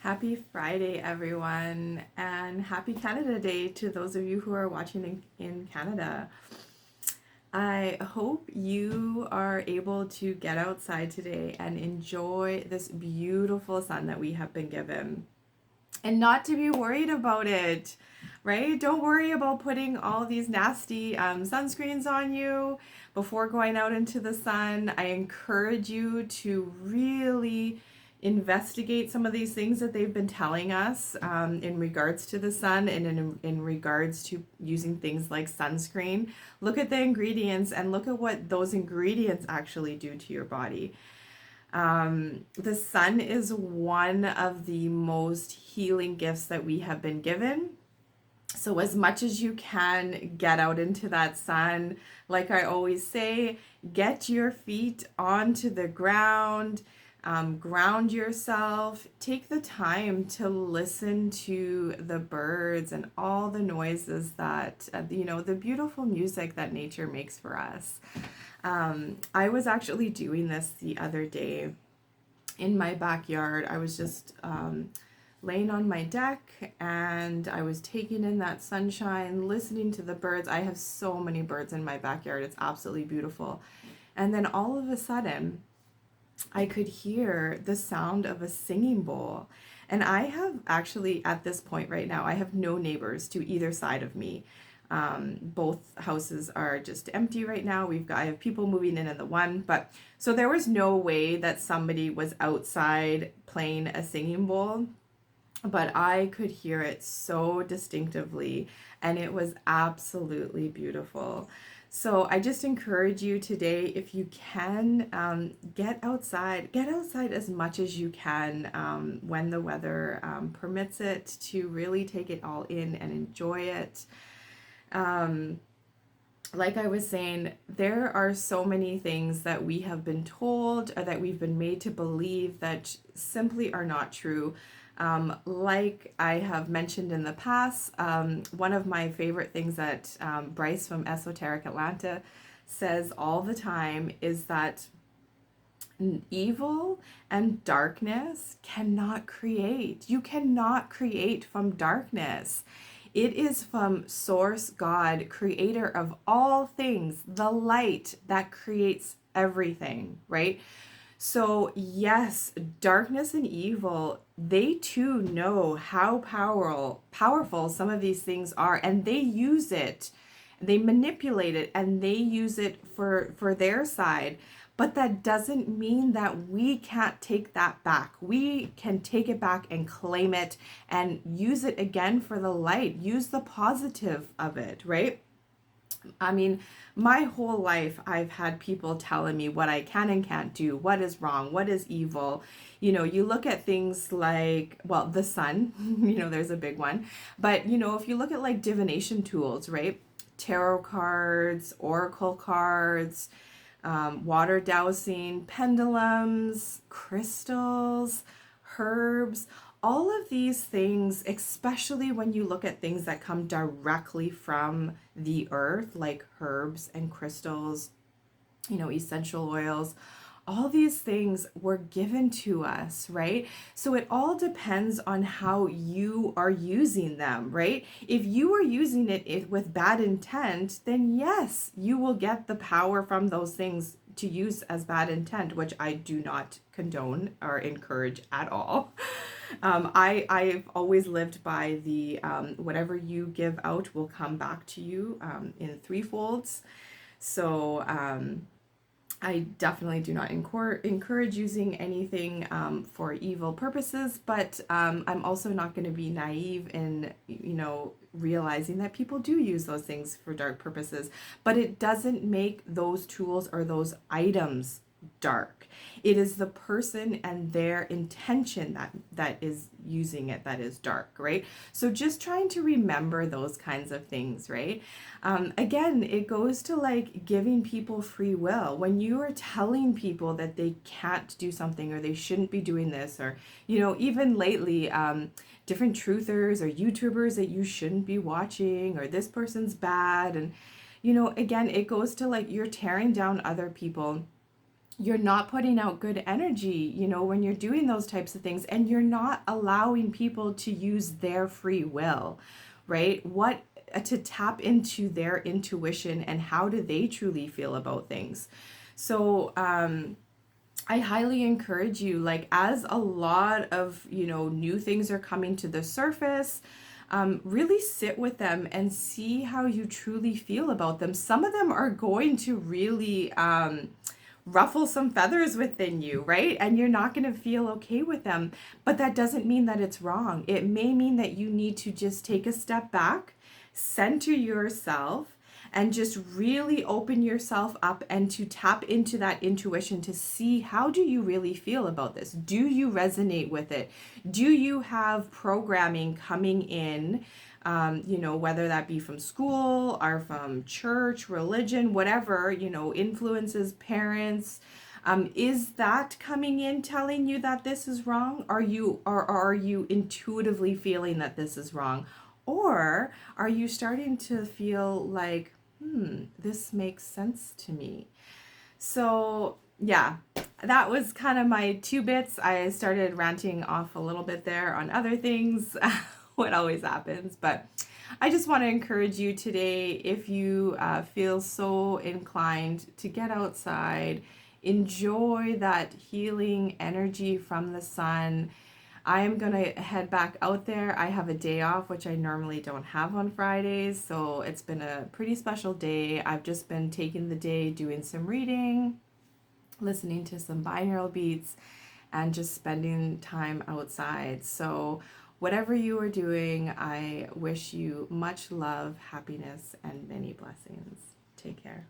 Happy Friday, everyone, and happy Canada Day to those of you who are watching in Canada. I hope you are able to get outside today and enjoy this beautiful sun that we have been given and not to be worried about it, right? Don't worry about putting all these nasty sunscreens on you before going out into the sun. I encourage you to really investigate some of these things that they've been telling us in regards to the sun and in regards to using things like sunscreen. Look at the ingredients and look at what those ingredients actually do to your body. The sun is one of the most healing gifts that we have been given. So, as much as you can, get out into that sun. Like I always say, get your feet onto the ground, ground yourself. Take the time to listen to the birds and all the noises that, the beautiful music that nature makes for us. I was actually doing this the other day in my backyard. I was just laying on my deck and I was taking in that sunshine, listening to the birds. I have so many birds in my backyard. It's absolutely beautiful. And then all of a sudden, I could hear the sound of a singing bowl. And I have actually, at this point right now, I have no neighbors to either side of me. Both houses are just empty right now. I have people moving in the one, but so there was no way that somebody was outside playing a singing bowl, but I could hear it so distinctively, and it was absolutely beautiful. So I just encourage you today, if you can, get outside as much as you can when the weather permits it, to really take it all in and enjoy it. Like I was saying, there are so many things that we have been told or that we've been made to believe that simply are not true. Like I have mentioned in the past, one of my favorite things that Brice from Esoteric Atlanta says all the time is that evil and darkness cannot create. You cannot create from darkness. It is from Source God, creator of all things, the light that creates everything, right? So, yes, darkness and evil, they too know how powerful some of these things are, and they use it, they manipulate it, and they use it for their side. But that doesn't mean that we can't take that back. We can take it back and claim it and use it again for the light. Use the positive of it, right? I mean, my whole life, I've had people telling me what I can and can't do, what is wrong, what is evil. You look at things like, well, the sun, there's a big one. But, if you look at like divination tools, right? Tarot cards, oracle cards, water dowsing, pendulums, crystals, herbs, all of these things, especially when you look at things that come directly from the earth, like herbs and crystals, essential oils, all these things were given to us, right? So it all depends on how you are using them, right? If you are using it with bad intent, then yes, you will get the power from those things to use as bad intent, which I do not condone or encourage at all. I've always lived by the whatever you give out will come back to you in threefolds. So I definitely do not encourage using anything for evil purposes, but I'm also not going to be naive in, realizing that people do use those things for dark purposes, but it doesn't make those tools or those items dark. It is the person and their intention that is using it that is dark, right? So just trying to remember those kinds of things, right? Again, it goes to like giving people free will. When you are telling people that they can't do something or they shouldn't be doing this, or even lately, different truthers or YouTubers that you shouldn't be watching, or this person's bad, and again, it goes to like you're tearing down other people you're not putting out good energy, when you're doing those types of things, and you're not allowing people to use their free will, right? To tap into their intuition and how do they truly feel about things. So, I highly encourage you, like, as a lot of, new things are coming to the surface, really sit with them and see how you truly feel about them. Some of them are going to really ruffle some feathers within you, right? And you're not going to feel okay with them. But that doesn't mean that it's wrong. It may mean that you need to just take a step back, center yourself, and just really open yourself up and to tap into that intuition to see, how do you really feel about this? Do you resonate with it? Do you have programming coming in, whether that be from school or from church, religion, whatever, influences, parents? Is that coming in telling you that this is wrong? Are you intuitively feeling that this is wrong? Or are you starting to feel like, this makes sense to me? So, yeah, that was kind of my 2 bits. I started ranting off a little bit there on other things, what always happens. But I just want to encourage you today, if you feel so inclined, to get outside, enjoy that healing energy from the sun. I am going to head back out there. I have a day off, which I normally don't have on Fridays, so it's been a pretty special day. I've just been taking the day doing some reading, listening to some binaural beats, and just spending time outside. So whatever you are doing, I wish you much love, happiness, and many blessings. Take care.